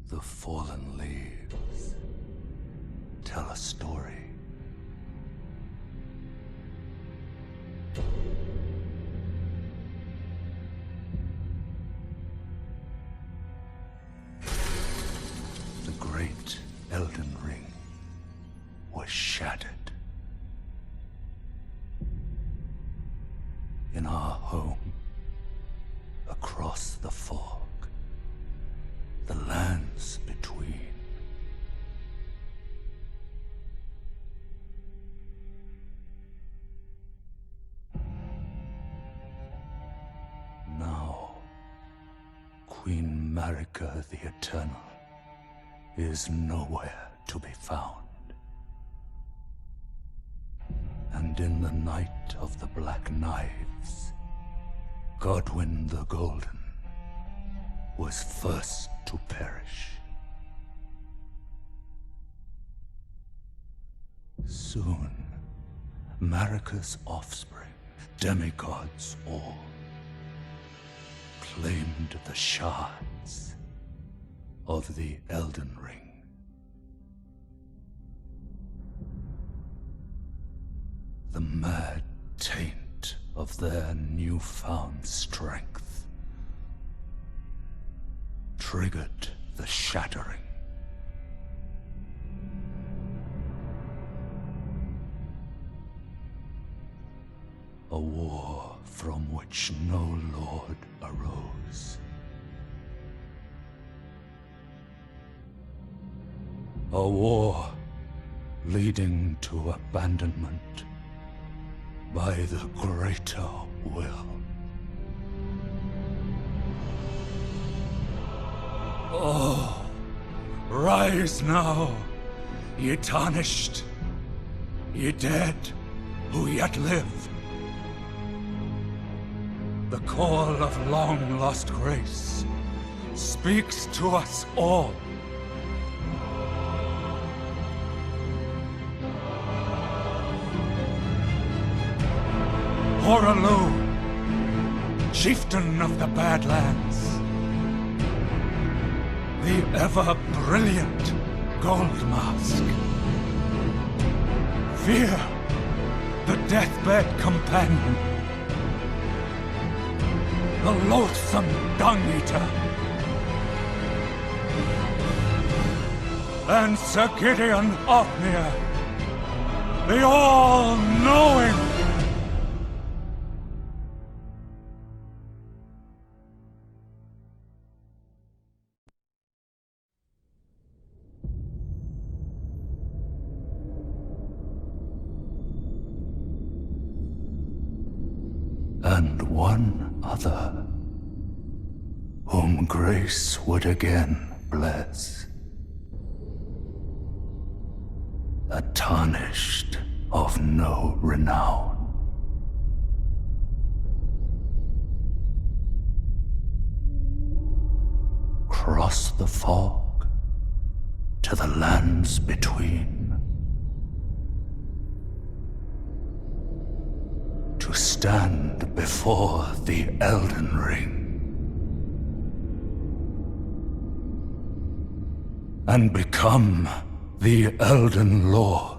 The fallen leaves tell a story. The great Elden Ring was shattered. In our home, across the fog, the lands between. Now, Queen Marika the Eternal is nowhere to be found. And in the night of the Black Knives, Godwyn the Golden was first to perish. Soon, Marika's offspring, demigods all, claimed the shards of the Elden Ring. The mad taint of their newfound strength triggered the shattering. A war from which no lord arose. A war leading to abandonment by the greater will. Oh, rise now, ye tarnished, ye dead who yet live. The call of long-lost grace speaks to us all. Horalu, chieftain of the Badlands, the ever-brilliant Gold Mask, Fear, the deathbed companion, the loathsome Dung-Eater, and Sir Gideon Ofnir, the all-knowing. And one other, whom grace would again bless. A tarnished of no renown. Cross the fog to the lands between. To stand before the Elden Ring and become the Elden Lord.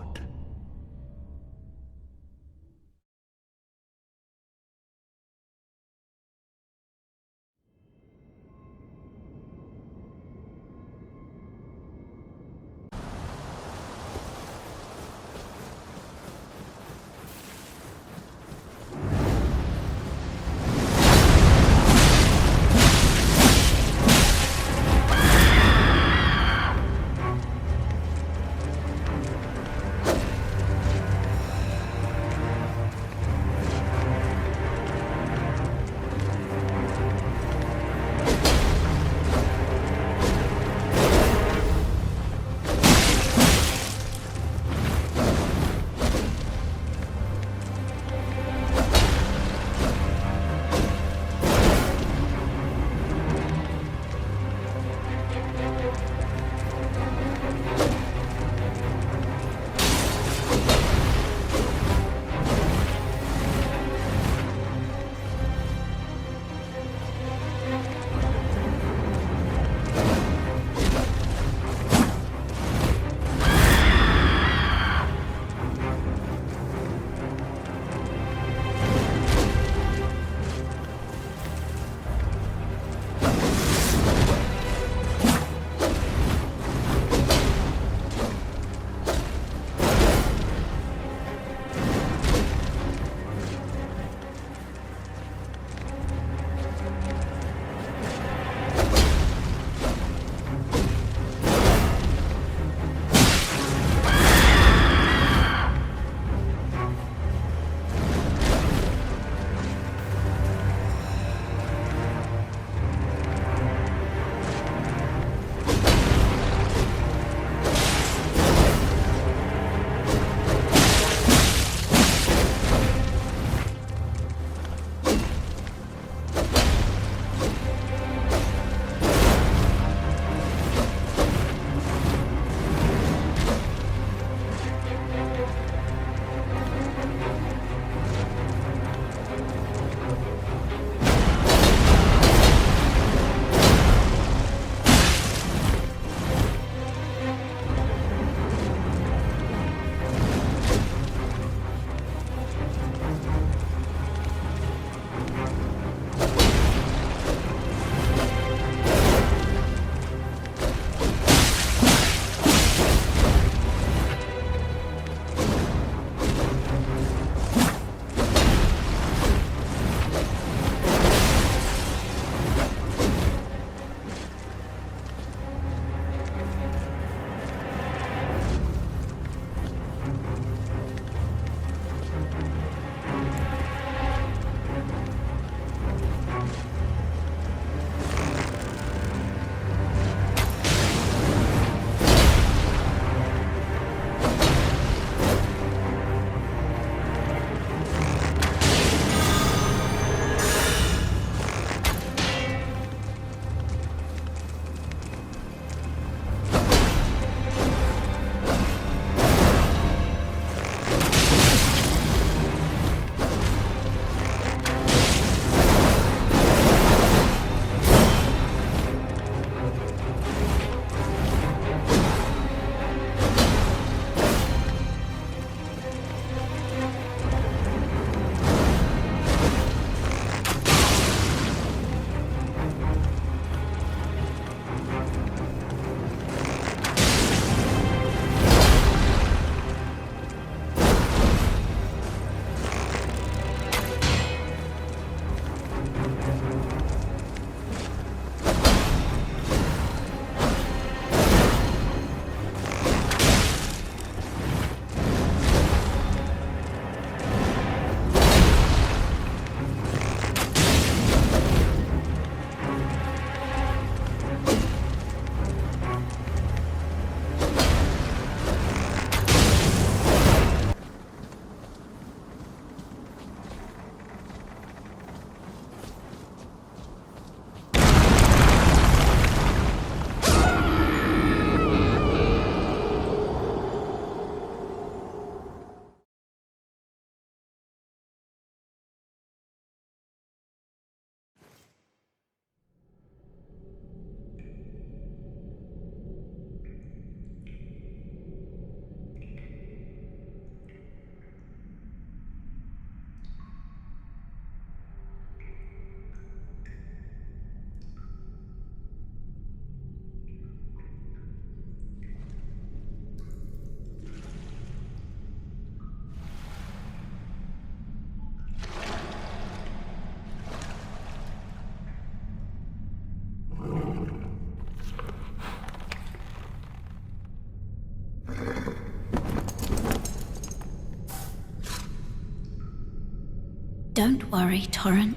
Don't worry, Torrent.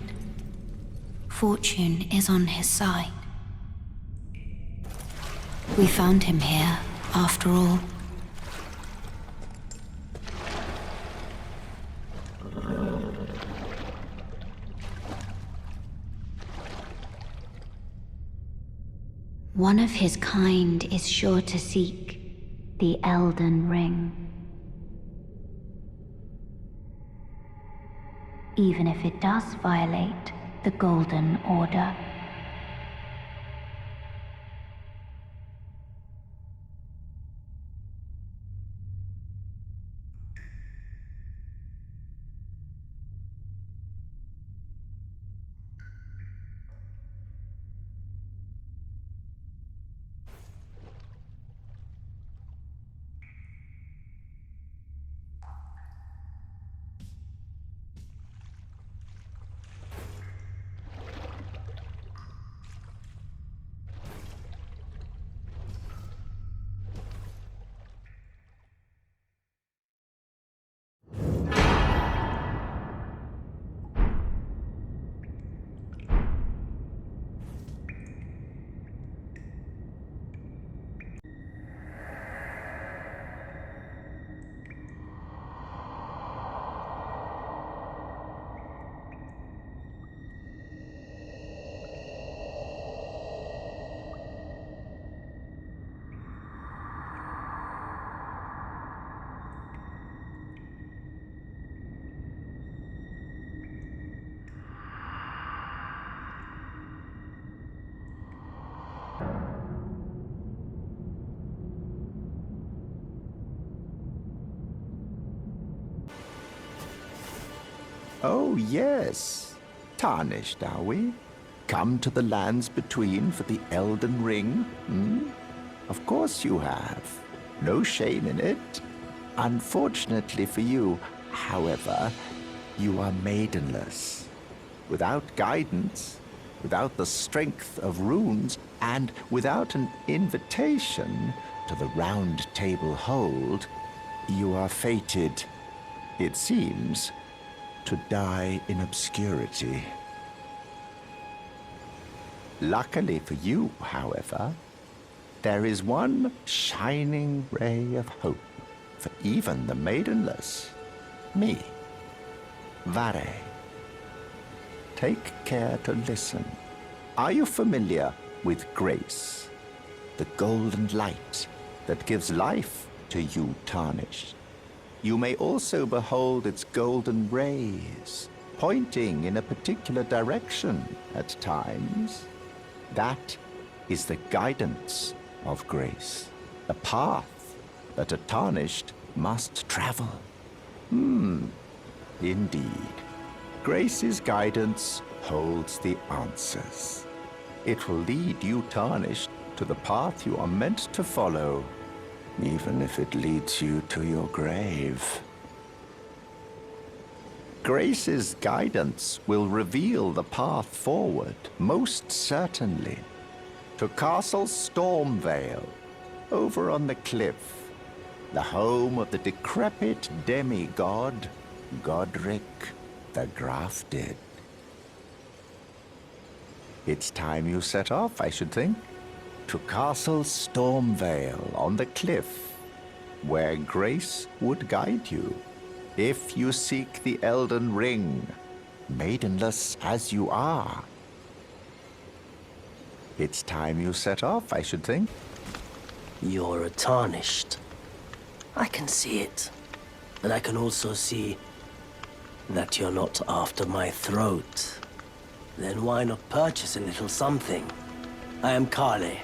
Fortune is on his side. We found him here, after all. One of his kind is sure to seek the Elden Ring. Even if it does violate the Golden Order. Oh, yes. Tarnished, are we? Come to the lands between for the Elden Ring, hmm? Of course you have. No shame in it. Unfortunately for you, however, you are maidenless. Without guidance, without the strength of runes, and without an invitation to the Round Table Hold, you are fated, it seems, to die in obscurity. Luckily for you, however, there is one shining ray of hope for even the maidenless. Me, Vare. Take care to listen. Are you familiar with grace? The golden light that gives life to you tarnished. You may also behold its golden rays, pointing in a particular direction at times. That is the guidance of grace, the path that a tarnished must travel. Indeed. Grace's guidance holds the answers. It will lead you tarnished to the path you are meant to follow, even if it leads you to your grave. Grace's guidance will reveal the path forward, most certainly, to Castle Stormvale, over on the cliff, the home of the decrepit demigod, Godric the Grafted. It's time you set off, I should think, to Castle Stormvale on the cliff, where Grace would guide you, if you seek the Elden Ring, maidenless as you are. It's time you set off, I should think. You're a tarnished. I can see it. And I can also see that you're not after my throat. Then why not purchase a little something? I am Kale,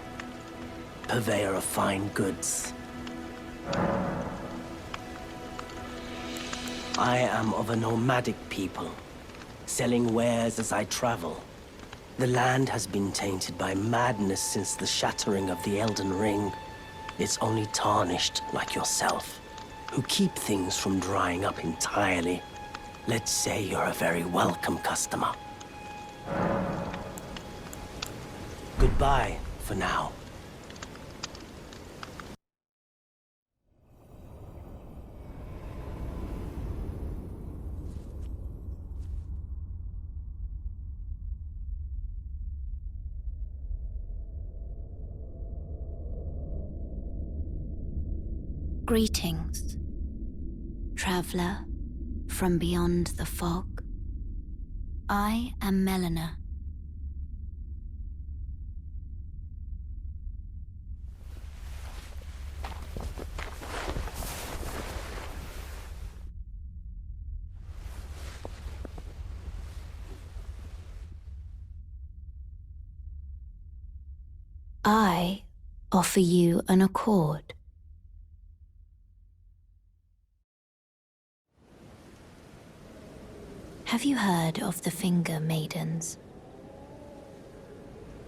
purveyor of fine goods. I am of a nomadic people, selling wares as I travel. The land has been tainted by madness since the shattering of the Elden Ring. It's only tarnished like yourself, who keep things from drying up entirely. Let's say you're a very welcome customer. Goodbye for now. Greetings, traveler from beyond the fog. I am Melina. I offer you an accord. Have you heard of the Finger Maidens?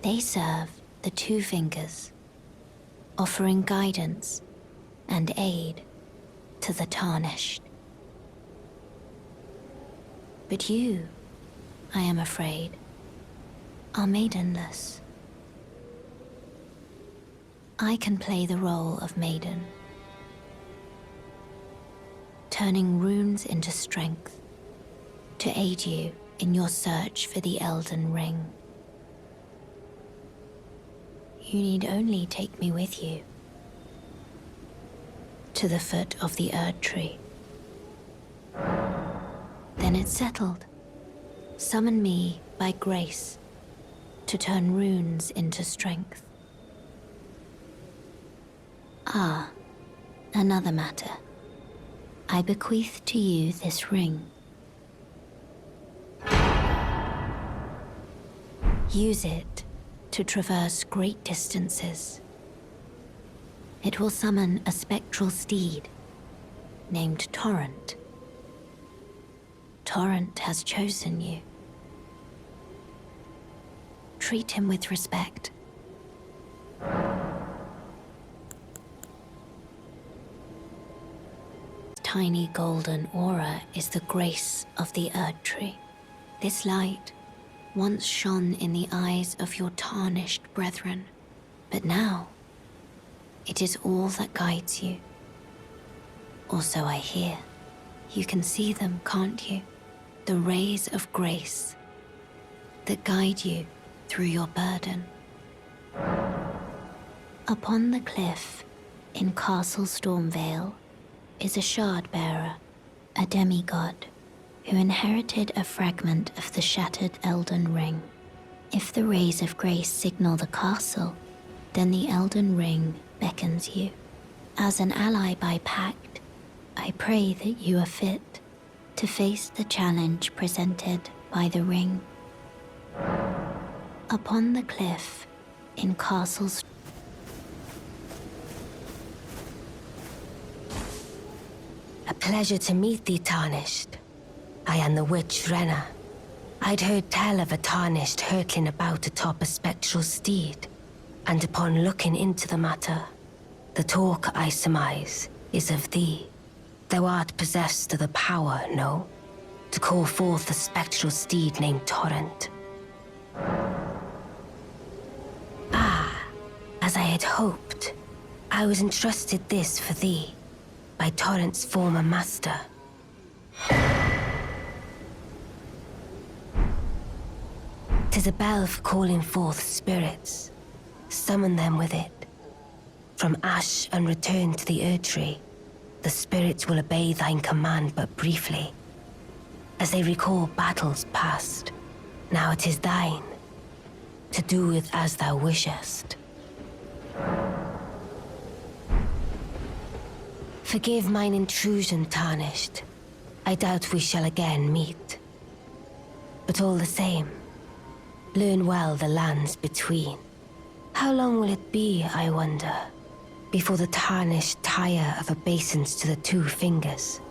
They serve the Two Fingers, offering guidance and aid to the Tarnished. But you, I am afraid, are maidenless. I can play the role of maiden, turning runes into strength to aid you in your search for the Elden Ring. You need only take me with you to the foot of the Erd Tree. Then it's settled. Summon me by grace to turn runes into strength. Ah, another matter. I bequeath to you this ring. Use it to traverse great distances. It will summon a spectral steed named Torrent. Torrent has chosen you. Treat him with respect. Tiny golden aura is the grace of the Erd Tree. This light once shone in the eyes of your tarnished brethren, but now it is all that guides you. Or so I hear. You can see them, can't you? The rays of grace that guide you through your burden. Upon the cliff in Castle Stormvale is a shard-bearer, a demigod, who inherited a fragment of the shattered Elden Ring. If the rays of grace signal the castle, then the Elden Ring beckons you. As an ally by pact, I pray that you are fit to face the challenge presented by the ring. Upon the cliff in Castle A pleasure to meet thee, Tarnished. I am the witch Renna. I'd heard tell of a Tarnished hurtling about atop a spectral steed, and upon looking into the matter, the talk, I surmise, is of thee. Thou art possessed of the power, no? To call forth a spectral steed named Torrent. Ah, as I had hoped, I was entrusted this for thee by Torrent's former master. 'Tis a bell for calling forth spirits. Summon them with it. From ash and return to the Erd Tree, the spirits will obey thine command but briefly, as they recall battles past. Now it is thine, to do with as thou wishest. Forgive mine intrusion, Tarnished. I doubt we shall again meet. But all the same, learn well the lands between. How long will it be, I wonder, before the Tarnished tire of obeisance to the Two Fingers?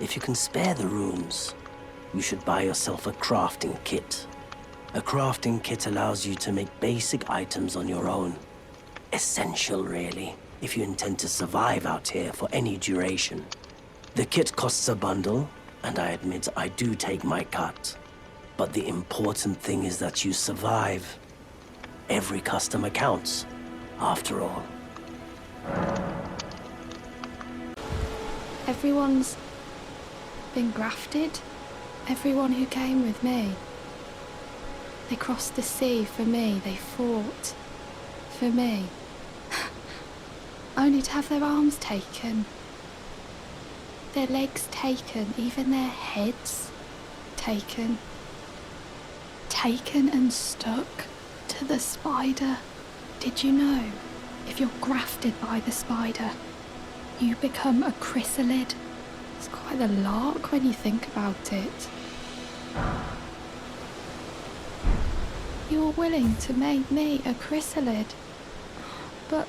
If you can spare the runes, you should buy yourself a crafting kit. A crafting kit allows you to make basic items on your own. Essential, really, if you intend to survive out here for any duration. The kit costs a bundle, and I admit I do take my cut. But the important thing is that you survive. Every customer counts, after all. Everyone's been grafted. Everyone who came with me. They crossed the sea for me. They fought for me. Only to have their arms taken. Their legs taken. Even their heads taken. Taken and stuck to the spider. Did you know? If you're grafted by the spider, you become a chrysalid. It's quite a lark when you think about it. You were willing to make me a chrysalid, but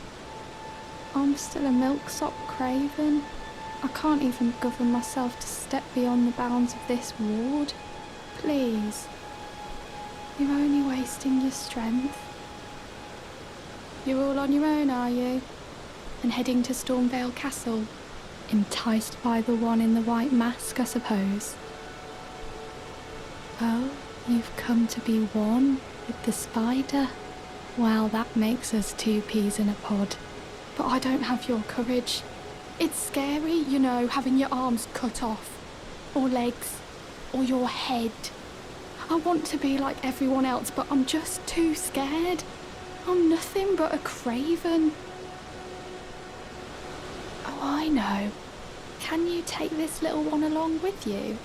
I'm still a milksop craven. I can't even govern myself to step beyond the bounds of this ward. Please. You're only wasting your strength. You're all on your own, are you? And heading to Stormvale Castle? Enticed by the one in the white mask, I suppose. Oh, you've come to be one with the spider? Well, that makes us two peas in a pod. But I don't have your courage. It's scary, you know, having your arms cut off. Or legs. Or your head. I want to be like everyone else, but I'm just too scared. I'm nothing but a craven. Oh, I know. Can you take this little one along with you?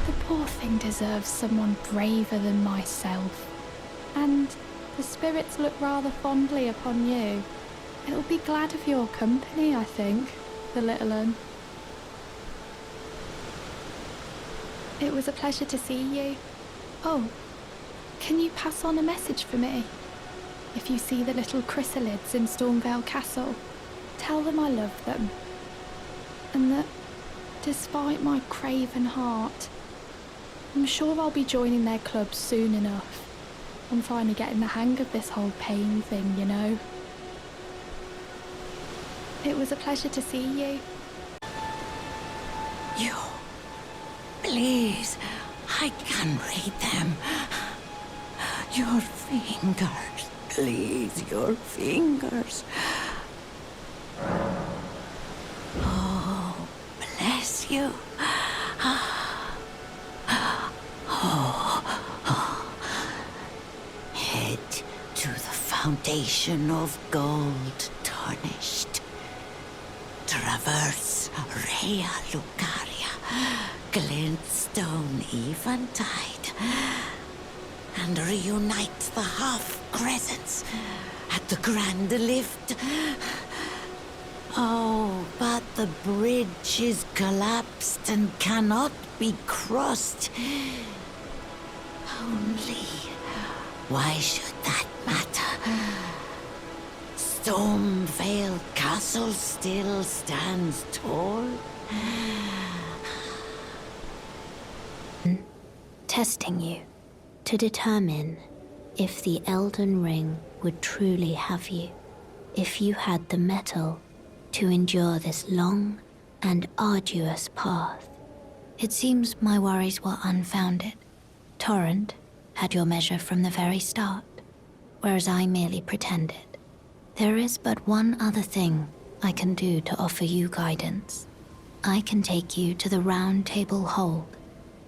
The poor thing deserves someone braver than myself. And the spirits look rather fondly upon you. It'll be glad of your company, I think, the little un. It was a pleasure to see you. Oh, can you pass on a message for me? If you see the little chrysalids in Stormvale Castle, tell them I love them. And that, despite my craven heart, I'm sure I'll be joining their club soon enough. I'm finally getting the hang of this whole pain thing, you know. It was a pleasure to see you. You... Please, I can read them. Your fingers, please, your fingers. Oh, bless you. Head to the fountain of gold tarnished. Traverse Rea Lucaria, glintstone eventide, and reunite the half-crescents at the grand lift. Oh, but the bridge is collapsed and cannot be crossed. Only, why should that matter? Stormvale Castle still stands tall. Testing you to determine if the Elden Ring would truly have you, if you had the mettle to endure this long and arduous path. It seems my worries were unfounded. Torrent had your measure from the very start, whereas I merely pretended. There is but one other thing I can do to offer you guidance. I can take you to the Round Table Hold,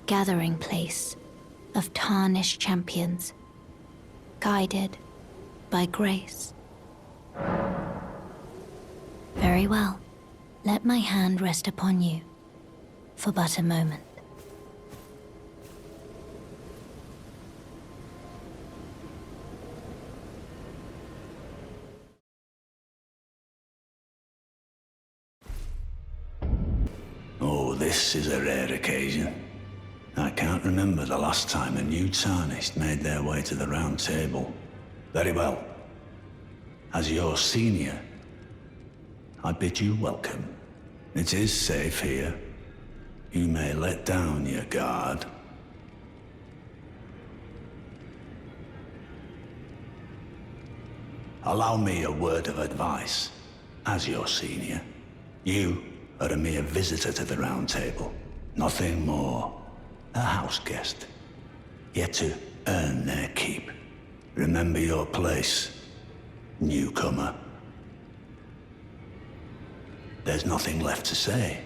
gathering place of tarnished champions, guided by grace. Very well. Let my hand rest upon you for but a moment. Oh, this is a rare occasion. I can't remember the last time a new Tarnished made their way to the Round Table. Very well. As your senior, I bid you welcome. It is safe here. You may let down your guard. Allow me a word of advice. As your senior, you are a mere visitor to the Round Table. Nothing more. A house guest. Yet to earn their keep. Remember your place, newcomer. There's nothing left to say.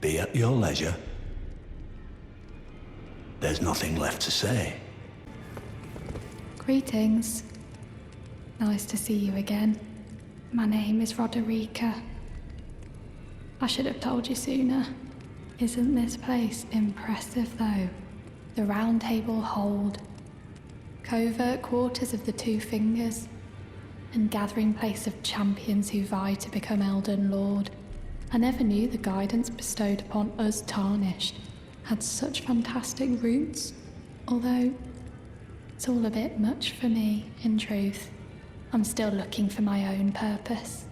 Be at your leisure. There's nothing left to say. Greetings. Nice to see you again. My name is Roderica. I should have told you sooner. Isn't this place impressive though? The Round Table Hold. Covert quarters of the Two Fingers. And gathering place of champions who vie to become Elden Lord. I never knew the guidance bestowed upon us Tarnished had such fantastic roots, although it's all a bit much for me, in truth. I'm still looking for my own purpose.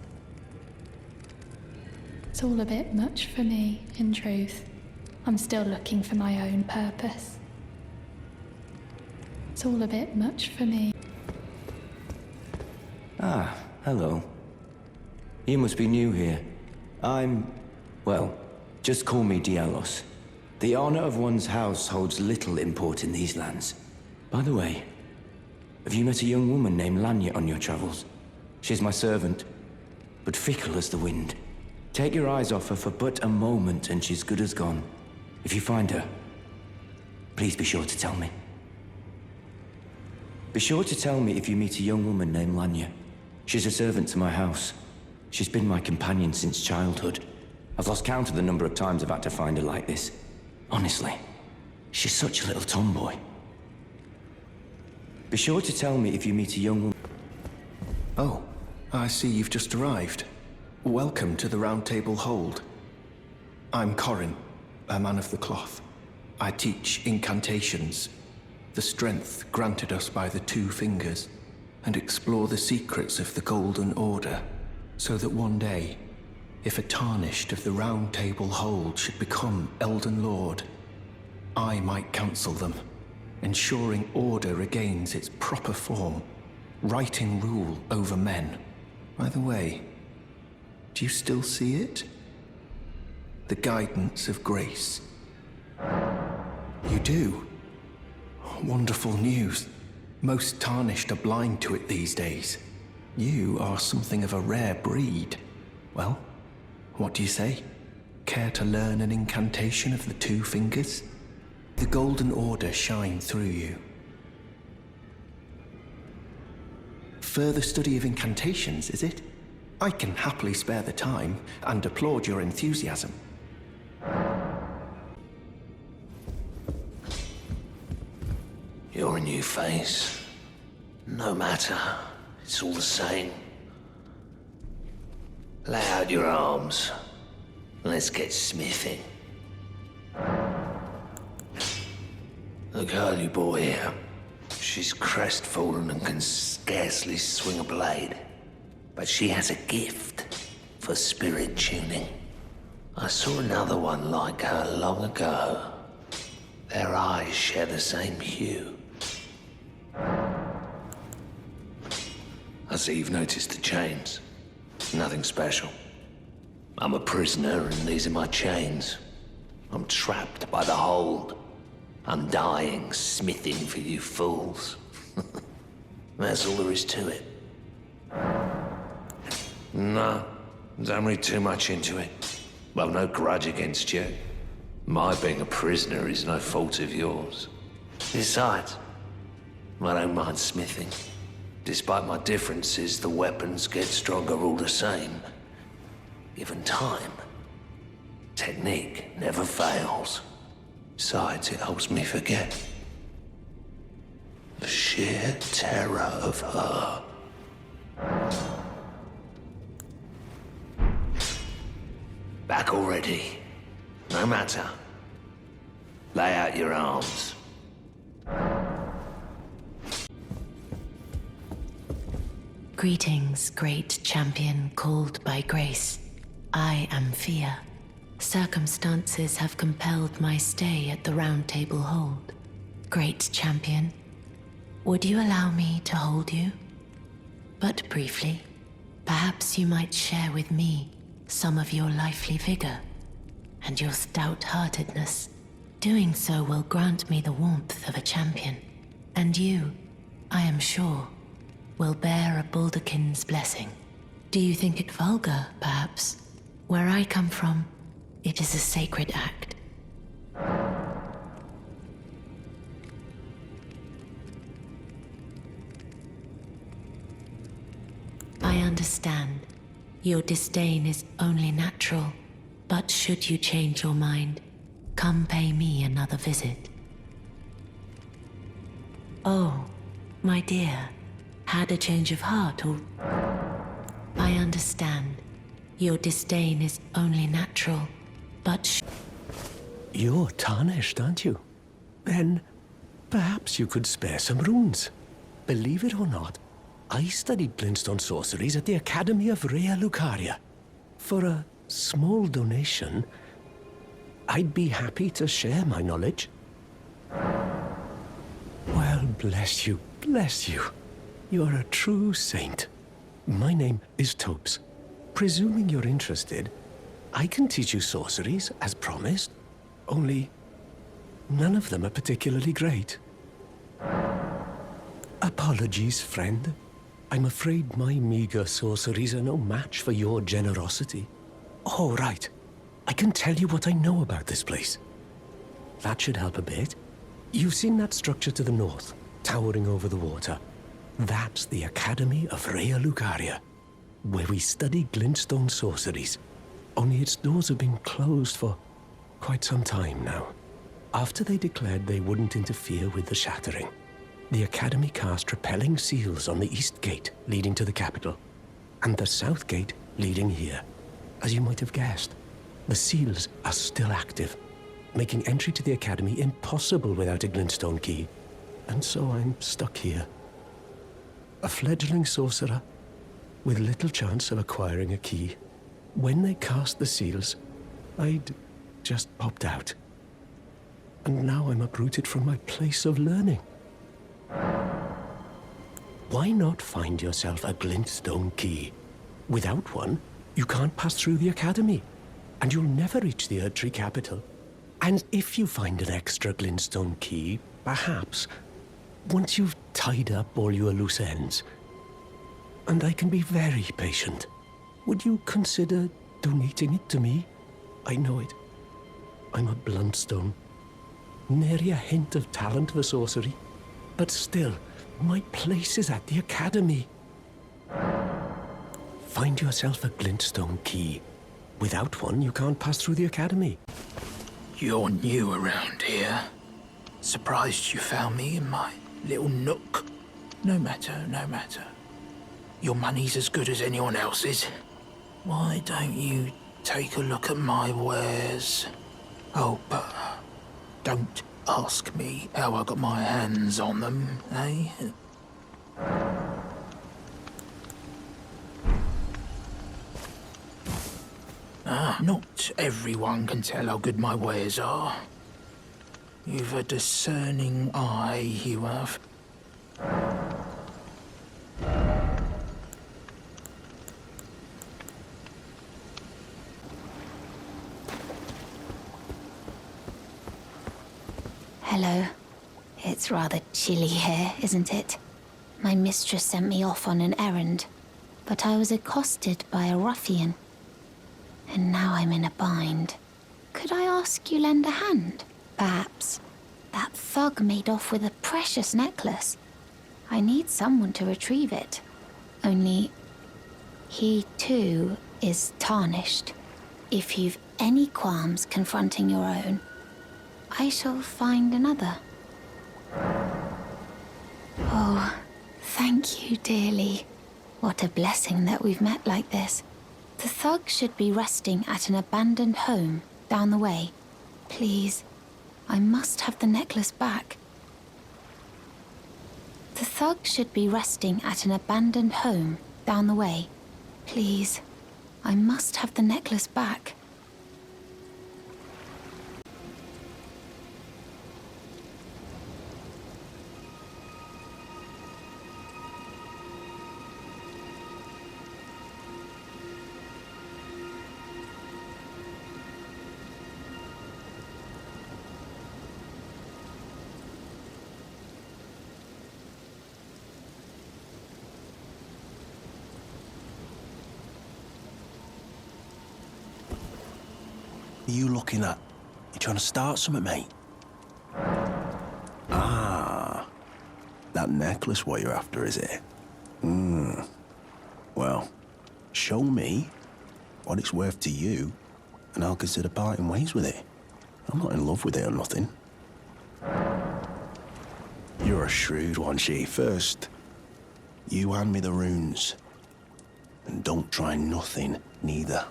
It's all a bit much for me, in truth. I'm still looking for my own purpose. It's all a bit much for me. Ah, hello. You must be new here. Well, just call me Dialos. The honor of one's house holds little import in these lands. By the way, have you met a young woman named Lanya on your travels? She's my servant, but fickle as the wind. Take your eyes off her for but a moment and she's good as gone. If you find her, please be sure to tell me. Be sure to tell me if you meet a young woman named Lanya. She's a servant to my house. She's been my companion since childhood. I've lost count of the number of times I've had to find her like this. Honestly, she's such a little tomboy. Be sure to tell me if you meet a young woman. Oh, I see you've just arrived. Welcome to the Round Table Hold. I'm Corin, a man of the cloth. I teach incantations, the strength granted us by the Two Fingers, and explore the secrets of the Golden Order, so that one day, if a Tarnished of the Round Table Hold should become Elden Lord, I might counsel them, ensuring order regains its proper form, righting rule over men. By the way, do you still see it? The guidance of grace. You do? Wonderful news. Most Tarnished are blind to it these days. You are something of a rare breed. Well, what do you say? Care to learn an incantation of the Two Fingers? The Golden Order shine through you. Further study of incantations, is it? I can happily spare the time and applaud your enthusiasm. You're a new face. No matter. It's all the same. Lay out your arms. Let's get smithing. The girly boy here. She's crestfallen and can scarcely swing a blade. But she has a gift for spirit tuning. I saw another one like her long ago. Their eyes share the same hue. I see you've noticed the chains. Nothing special. I'm a prisoner and these are my chains. I'm trapped by the hold. I'm dying, smithing for you fools. That's all there is to it. No, don't read too much into it. I've no grudge against you. My being a prisoner is no fault of yours. Besides, I don't mind smithing. Despite my differences, the weapons get stronger all the same. Given time, technique never fails. Besides, it helps me forget the sheer terror of her. Back already. No matter. Lay out your arms. Greetings, great champion called by grace. I am Fear. Circumstances have compelled my stay at the Round Table Hold. Great champion, would you allow me to hold you? But briefly, perhaps you might share with me some of your lively vigor and your stout-heartedness. Doing so will grant me the warmth of a champion, and you, I am sure, will bear a Baldakin's blessing. Do you think it vulgar, perhaps? Where I come from, it is a sacred act. I understand. Your disdain is only natural, but should you change your mind, come pay me another visit. Oh, my dear, had a change of heart or... I understand. Your disdain is only natural, but You're tarnished, aren't you? Then perhaps you could spare some runes. Believe it or not, I studied glintstone sorceries at the Academy of Rea Lucaria. For a small donation, I'd be happy to share my knowledge. Well, bless you, bless you. You're a true saint. My name is Topes. Presuming you're interested, I can teach you sorceries, as promised. Only, none of them are particularly great. Apologies, friend. I'm afraid my meager sorceries are no match for your generosity. Oh, right. I can tell you what I know about this place. That should help a bit. You've seen that structure to the north, towering over the water. That's the Academy of Rea Lucaria, where we study glintstone sorceries. Only its doors have been closed for quite some time now. After they declared they wouldn't interfere with the shattering, the Academy cast repelling seals on the east gate leading to the capital, and the south gate leading here. As you might have guessed, the seals are still active, making entry to the Academy impossible without a glintstone key. And so I'm stuck here. A fledgling sorcerer with little chance of acquiring a key. When they cast the seals, I'd just popped out. And now I'm uprooted from my place of learning. Why not find yourself a glintstone key? Without one, you can't pass through the Academy, and you'll never reach the Erdtree capital. And if you find an extra glintstone key, perhaps, once you've tied up all your loose ends, and I can be very patient, would you consider donating it to me? I know it. I'm a bluntstone. Nary a hint of talent for sorcery. But still, my place is at the Academy. Find yourself a glintstone key. Without one, you can't pass through the Academy. You're new around here. Surprised you found me in my little nook. No matter, no matter. Your money's as good as anyone else's. Why don't you take a look at my wares? Oh, but don't ask me how I got my hands on them, eh? Not everyone can tell how good my wares are. You've a discerning eye, you have. Hello. It's rather chilly here, isn't it? My mistress sent me off on an errand, but I was accosted by a ruffian. And now I'm in a bind. Could I ask you lend a hand? Perhaps. That thug made off with a precious necklace. I need someone to retrieve it. Only, he too is tarnished. If you've any qualms confronting your own, I shall find another. Oh, thank you dearly. What a blessing that we've met like this. The thug should be resting at an abandoned home down the way. Please, I must have the necklace back. The thug should be resting at an abandoned home down the way. Please, I must have the necklace back. Are you looking at? You trying to start something, mate? Ah, that necklace what you're after, is it? Well, show me what it's worth to you, and I'll consider parting ways with it. I'm not in love with it or nothing. You're a shrewd one, she. First, you hand me the runes. And don't try nothing, neither.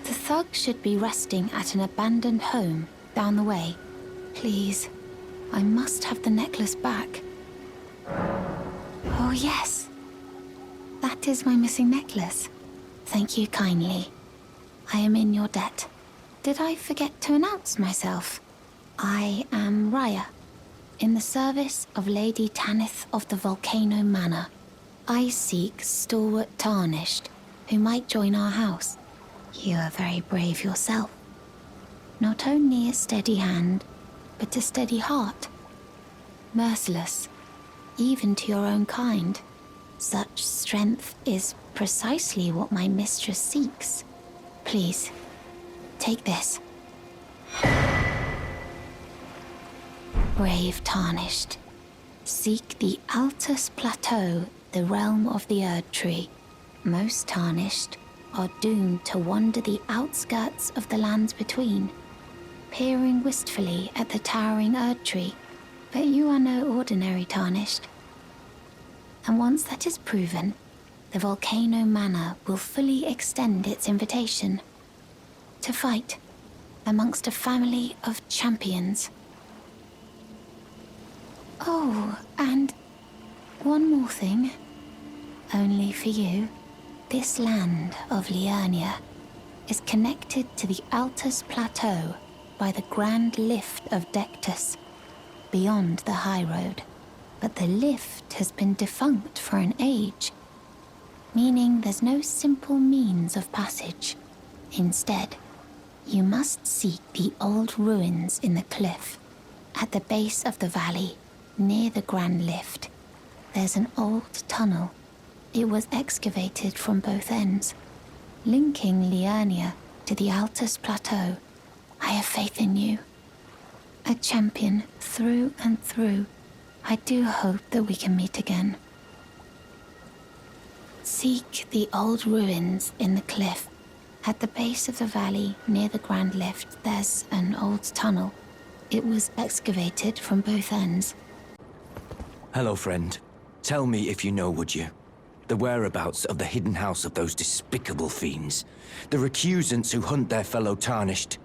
The thug should be resting at an abandoned home down the way. Please, I must have the necklace back. Oh, yes. That is my missing necklace. Thank you kindly. I am in your debt. Did I forget to announce myself? I am Raya, in the service of Lady Tanith of the Volcano Manor. I seek stalwart Tarnished, who might join our house. You are very brave yourself. Not only a steady hand, but a steady heart. Merciless, even to your own kind. Such strength is precisely what my mistress seeks. Please, take this. Brave Tarnished, seek the Altus Plateau, the realm of the Erd Tree. Most Tarnished are doomed to wander the outskirts of the lands between, peering wistfully at the towering Erd Tree. But you are no ordinary Tarnished. And once that is proven, the Volcano Manor will fully extend its invitation to fight amongst a family of champions. Oh, and one more thing, only for you. This land of Liurnia is connected to the Altus Plateau by the Grand Lift of Dectus, beyond the high road. But the lift has been defunct for an age, meaning there's no simple means of passage. Instead, you must seek the old ruins in the cliff. At the base of the valley, near the Grand Lift, there's an old tunnel. It was excavated from both ends, linking Liurnia to the Altus Plateau. I have faith in you. A champion through and through. I do hope that we can meet again. Seek the old ruins in the cliff. At the base of the valley, near the Grand Lift, there's an old tunnel. It was excavated from both ends. Hello, friend. Tell me if you know, would you? The whereabouts of the hidden house of those despicable fiends. The recusants who hunt their fellow Tarnished.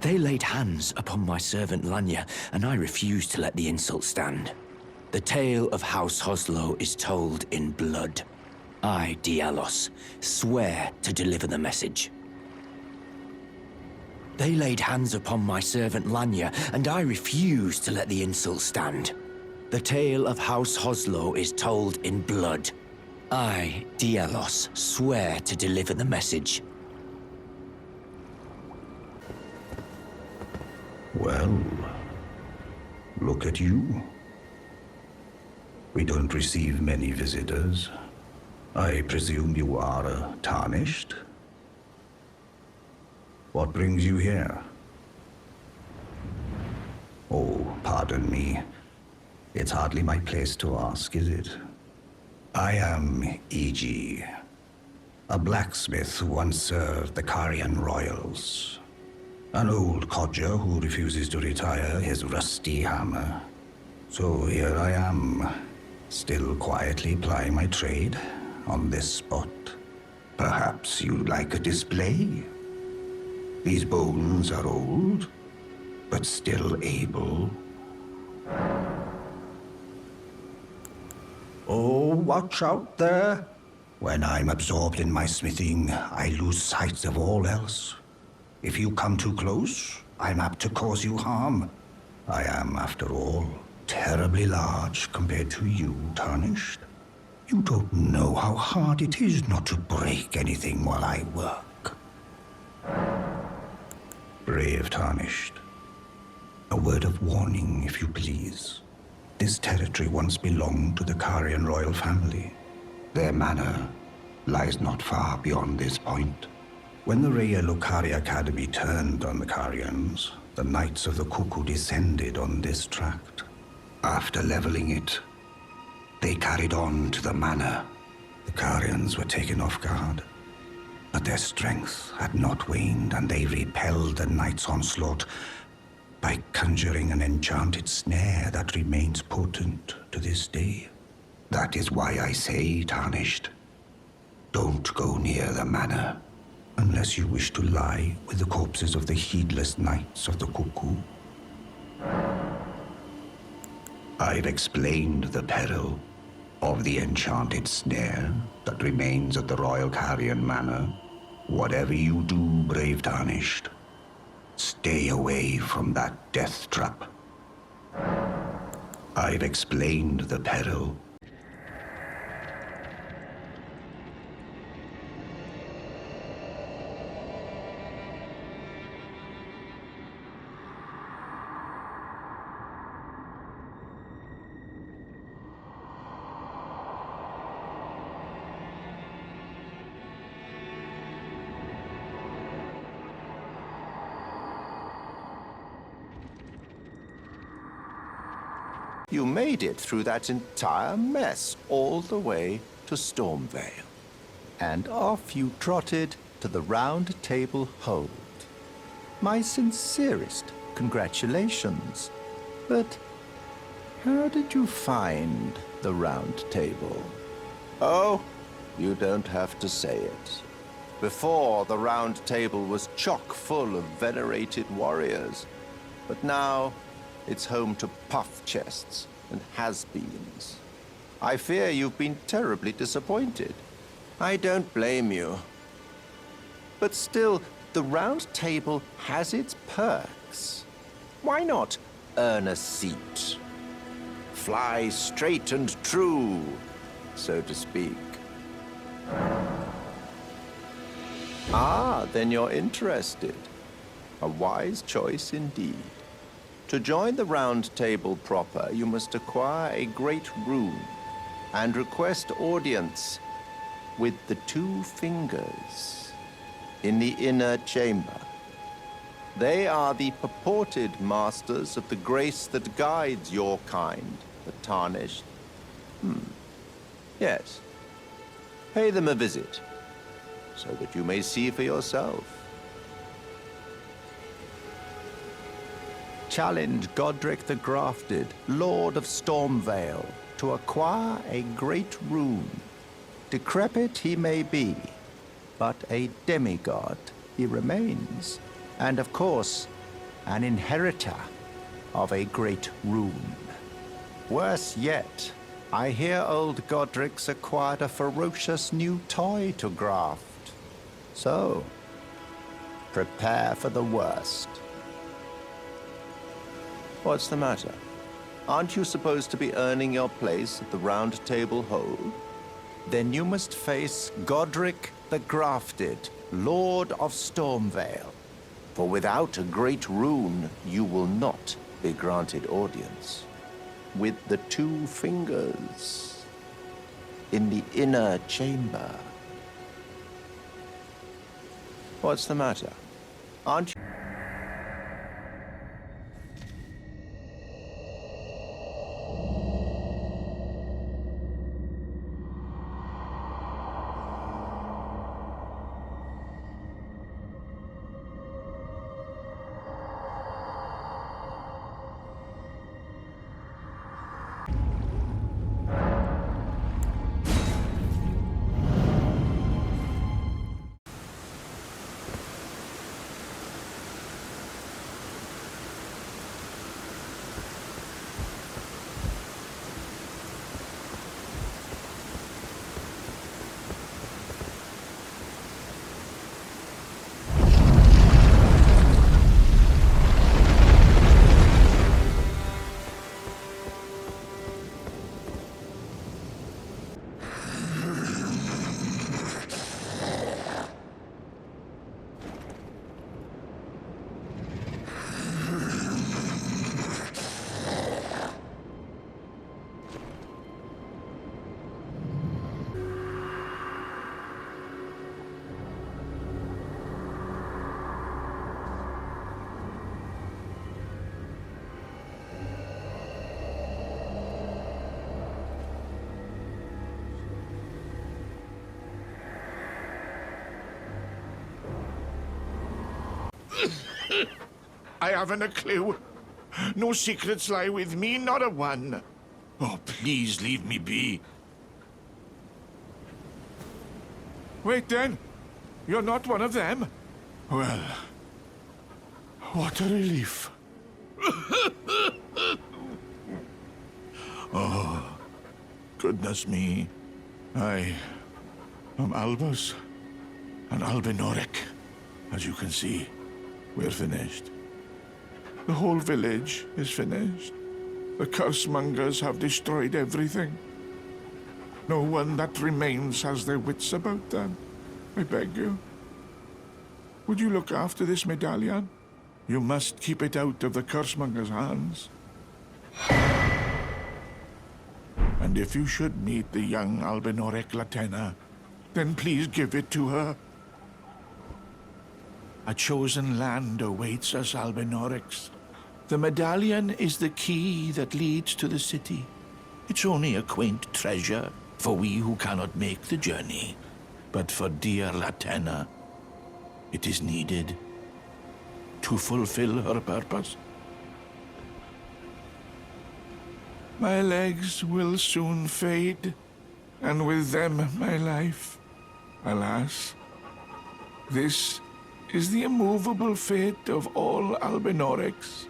They laid hands upon my servant Lanya, and I refused to let the insult stand. The tale of House Hoslo is told in blood. I, Dialos, swear to deliver the message. They laid hands upon my servant Lanya, and I refuse to let the insult stand. The tale of House Hoslo is told in blood. I, Dialos, swear to deliver the message. Well, look at you. We don't receive many visitors. I presume you are tarnished? What brings you here? Oh, pardon me. It's hardly my place to ask, is it? I am E.G., a blacksmith who once served the Carian royals. An old codger who refuses to retire his rusty hammer. So here I am, still quietly plying my trade on this spot. Perhaps you'd like a display? These bones are old, but still able. Oh, watch out there. When I'm absorbed in my smithing, I lose sight of all else. If you come too close, I'm apt to cause you harm. I am, after all, terribly large compared to you, Tarnished. You don't know how hard it is not to break anything while I work. Brave Tarnished. A word of warning, if you please. This territory once belonged to the Carian royal family. Their manor lies not far beyond this point. When the Raya Lucari Academy turned on the Carians, the Knights of the Cuckoo descended on this tract. After leveling it, they carried on to the manor. The Carians were taken off guard, but their strength had not waned, and they repelled the Knights' onslaught by conjuring an enchanted snare that remains potent to this day. That is why I say, Tarnished, don't go near the manor unless you wish to lie with the corpses of the heedless Knights of the Cuckoo. I've explained the peril of the enchanted snare that remains at the Royal Carian Manor. Whatever you do, brave Tarnished, stay away from that death trap. I've explained the peril. You made it through that entire mess all the way to Stormvale. And off you trotted to the Round Table Hold. My sincerest congratulations. But how did you find the Round Table? Oh, you don't have to say it. Before, the Round Table was chock full of venerated warriors. But now, it's home to puff chests and has-beens. I fear you've been terribly disappointed. I don't blame you. But still, the Round Table has its perks. Why not earn a seat? Fly straight and true, so to speak. Ah, then you're interested. A wise choice indeed. To join the Round Table proper, you must acquire a great rune and request audience with the Two Fingers in the inner chamber. They are the purported masters of the grace that guides your kind, the Tarnished. Yes. Pay them a visit, so that you may see for yourself. Challenge Godric the Grafted, Lord of Stormvale, to acquire a great rune. Decrepit he may be, but a demigod he remains. And of course, an inheritor of a great rune. Worse yet, I hear old Godric's acquired a ferocious new toy to graft. So, prepare for the worst. What's the matter? Aren't you supposed to be earning your place at the Round Table Hold? Then you must face Godric the Grafted, Lord of Stormvale. For without a great rune, you will not be granted audience. With the Two Fingers in the inner chamber. What's the matter? Aren't you... I haven't a clue. No secrets lie with me, not a one. Oh, please leave me be. Wait then. You're not one of them? Well, what a relief. Oh, goodness me. I am Albus and Albinoric. As you can see, we're finished. The whole village is finished. The cursemongers have destroyed everything. No one that remains has their wits about them. I beg you. Would you look after this medallion? You must keep it out of the cursemongers' hands. And if you should meet the young Albinoric Latenna, then please give it to her. A chosen land awaits us, Albinorics. The medallion is the key that leads to the city. It's only a quaint treasure for we who cannot make the journey. But for dear Latenna, it is needed to fulfill her purpose. My legs will soon fade, and with them my life. Alas, this is the immovable fate of all Albinorics.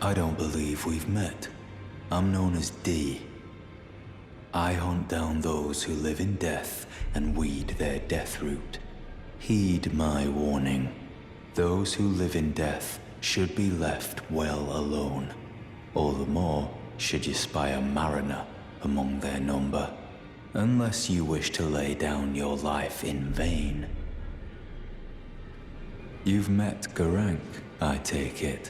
I don't believe we've met. I'm known as D. I hunt down those who live in death and weed their death root. Heed my warning. Those who live in death should be left well alone. All the more should you spy a mariner among their number, unless you wish to lay down your life in vain. You've met Garank, I take it.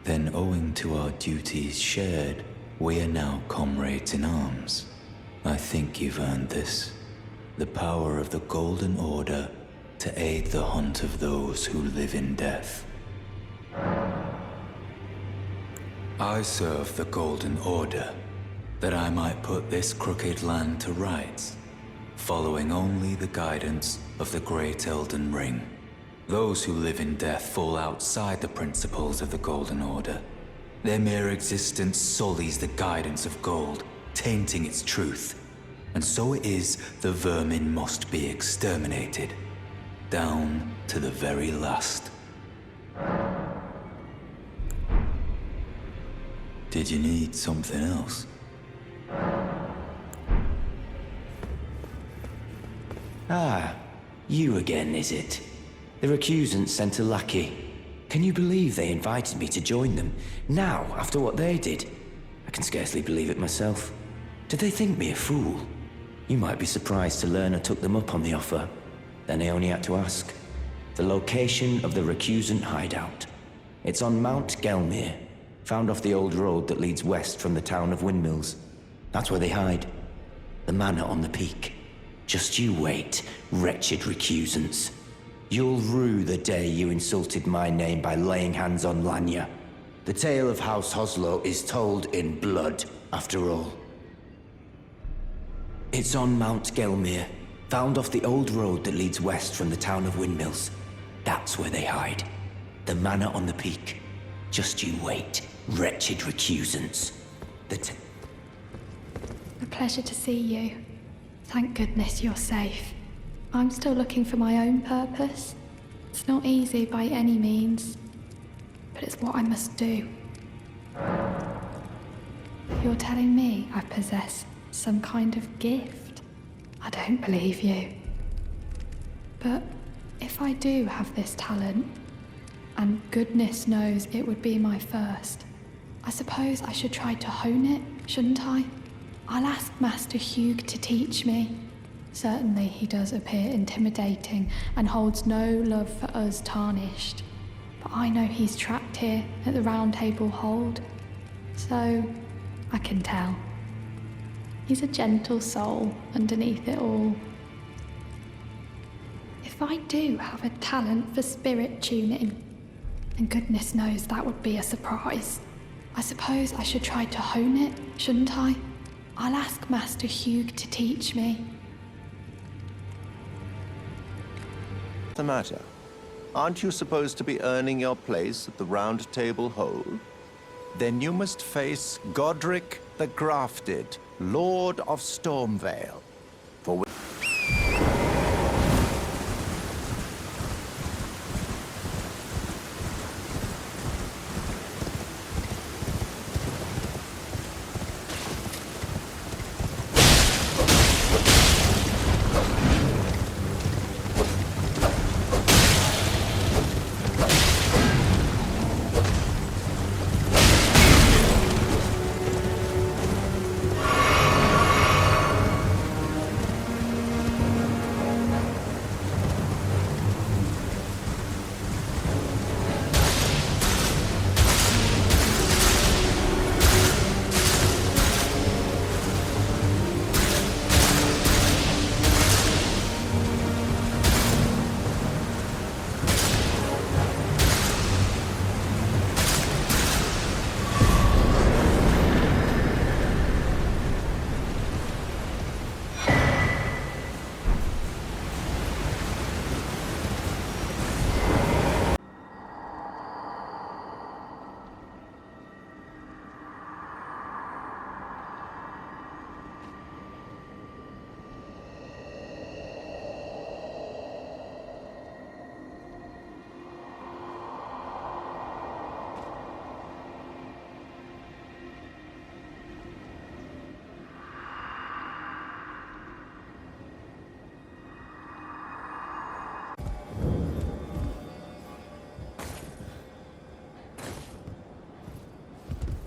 Then owing to our duties shared, we are now comrades in arms. I think you've earned this. The power of the Golden Order to aid the hunt of those who live in death. I serve the Golden Order, that I might put this crooked land to rights, following only the guidance of the great Elden Ring. Those who live in death fall outside the principles of the Golden Order. Their mere existence sullies the guidance of gold, tainting its truth. And so it is the vermin must be exterminated, down to the very last. Did you need something else? Ah, you again, is it? The recusants sent a lackey. Can you believe they invited me to join them? Now, after what they did? I can scarcely believe it myself. Did they think me a fool? You might be surprised to learn I took them up on the offer. Then I only had to ask. The location of the recusant hideout. It's on Mount Gelmir, found off the old road that leads west from the town of Windmills. That's where they hide. The manor on the peak. Just you wait, wretched recusants. You'll rue the day you insulted my name by laying hands on Lanya. The tale of House Hoslo is told in blood, after all. It's on Mount Gelmir, found off the old road that leads west from the town of Windmills. That's where they hide. The manor on the peak. Just you wait, wretched recusants. A pleasure to see you. Thank goodness you're safe. I'm still looking for my own purpose. It's not easy by any means, but it's what I must do. You're telling me I possess some kind of gift? I don't believe you. But if I do have this talent, and goodness knows it would be my first. I suppose I should try to hone it, shouldn't I? I'll ask Master Hugh to teach me. Certainly he does appear intimidating and holds no love for us tarnished. But I know he's trapped here at the Round Table Hold, so I can tell. He's a gentle soul underneath it all. If I do have a talent for spirit tuning, and goodness knows that would be a surprise, I suppose I should try to hone it, shouldn't I? I'll ask Master Hugh to teach me. What's the matter? Aren't you supposed to be earning your place at the Round Table Hold? Then you must face Godric the Grafted, Lord of Stormvale. For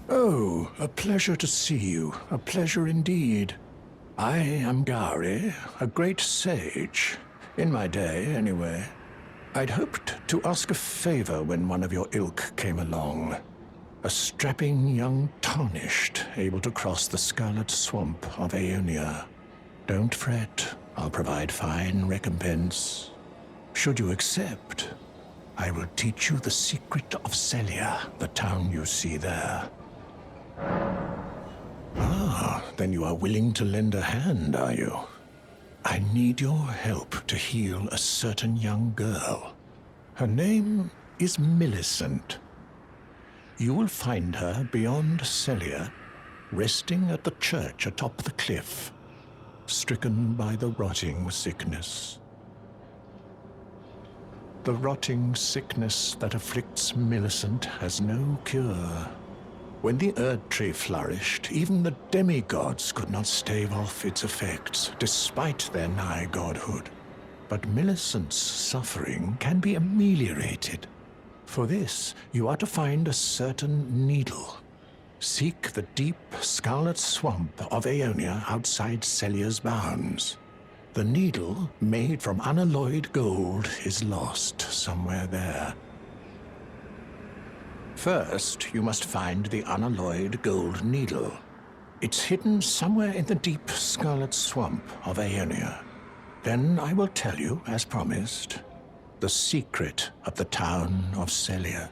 Oh, a pleasure to see you. A pleasure indeed. I am Gari, a great sage. In my day, anyway. I'd hoped to ask a favor when one of your ilk came along. A strapping young tarnished, able to cross the scarlet swamp of Aeonia. Don't fret, I'll provide fine recompense. Should you accept, I will teach you the secret of Celia, the town you see there. Ah, then you are willing to lend a hand, are you? I need your help to heal a certain young girl. Her name is Millicent. You will find her beyond Celia, resting at the church atop the cliff, stricken by the rotting sickness. The rotting sickness that afflicts Millicent has no cure. When the Erd Tree flourished, even the demigods could not stave off its effects, despite their nigh godhood. But Millicent's suffering can be ameliorated. For this, you are to find a certain needle. Seek the deep, scarlet swamp of Aeonia outside Celia's bounds. The needle, made from unalloyed gold, is lost somewhere there. First, you must find the unalloyed gold needle. It's hidden somewhere in the deep scarlet swamp of Aeonia. Then I will tell you, as promised, the secret of the town of Celia.